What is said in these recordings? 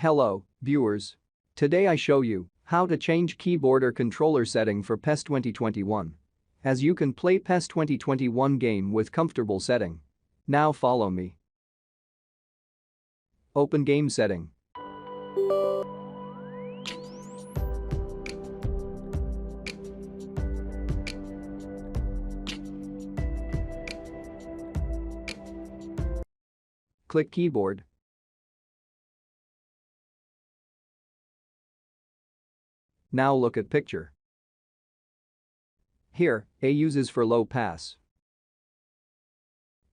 Hello, viewers. Today I show you how to change keyboard or controller setting for PES 2021. As you can play PES 2021 game with comfortable setting. Now follow me. Open game setting. Click keyboard. Now look at picture. Here, A uses for low pass.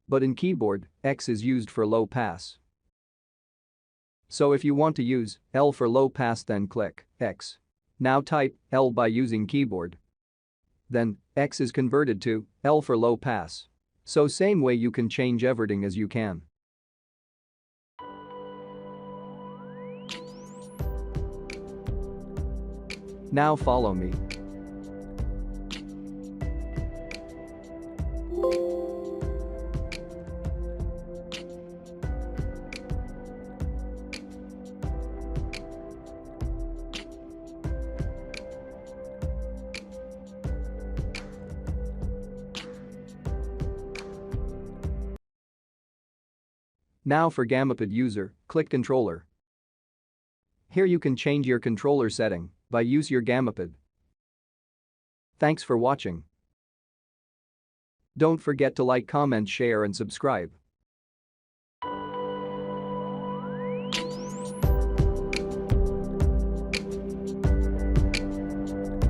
But in keyboard, X is used for low pass. So if you want to use L for low pass, then click X. Now type L by using keyboard. Then, X is converted to L for low pass. So same way you can change everything as you can. Now follow me. Now for Gamepad user, click controller. Here you can change your controller setting by use your Gamepad. Thanks for watching. Don't forget to like, comment, share and subscribe.